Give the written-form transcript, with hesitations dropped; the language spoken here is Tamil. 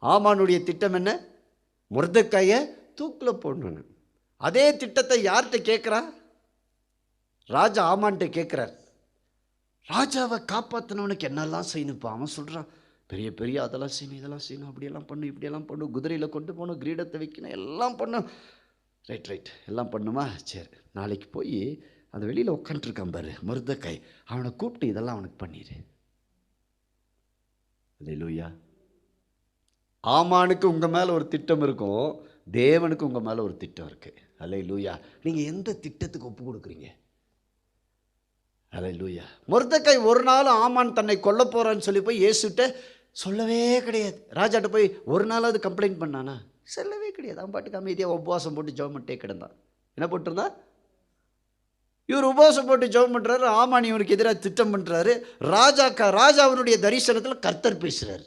ஆமானுடைய திட்டம் என்ன? மொர்தெக்காயை தூக்கில் போடணுன்னு. அதே திட்டத்தை யார்கிட்ட கேட்குறா? ராஜா ஆமான்ட்ட கேட்குறார். ராஜாவை காப்பாற்றினவனுக்கு என்னெல்லாம் செய்யணுப்பா? அவன் சொல்கிறான், பெரிய பெரிய அதெல்லாம் செய்யணும், இதெல்லாம் செய்யணும், அப்படியெல்லாம் பண்ணணும், இப்படியெல்லாம் பண்ணணும், குதிரையில் கொண்டு போகணும், கிரீடத்தை வைக்கணும், எல்லாம் பண்ணணும். ரைட் எல்லாம் பண்ணுமா? சரி, நாளைக்கு போய் அந்த வெளியில் உட்காந்துருக்கான் பாரு மொர்தெக்காய், அவனை கூப்பிட்டு இதெல்லாம் அவனுக்கு பண்ணிடு. அல்லேலூயா. ஆமானுக்கு உங்கள் மேலே ஒரு திட்டம் இருக்கும், தேவனுக்கு உங்கள் மேலே ஒரு திட்டம் இருக்குது. அல்லேலூயா. நீங்கள் எந்த திட்டத்துக்கு ஒப்பு கொடுக்குறீங்க? அல்லேலூயா. மொர்தெக்காய் ஒரு நாள் ஆமான் தன்னை கொல்ல போகிறான்னு சொல்லி போய் இயேசுகிட்ட சொல்லவே கிடையாது. ராஜாட்ட போய் ஒரு நாளாவது கம்ப்ளைண்ட் பண்ணானா? சொல்லவே கிடையாது. அவன் பாட்டுக்கு அமைதியாக உபவாசம் போட்டு ஜெபம் பண்ணிட்டே கிடந்தான். என்ன போட்டிருந்தா? இவர் உபவாசம் போட்டு ஜெபம் பண்ணுறாரு, ஆமான் இவனுக்கு எதிராக திட்டம் பண்ணுறாரு. ராஜா அவனுடைய தரிசனத்தில் கர்த்தர் பேசுகிறார்.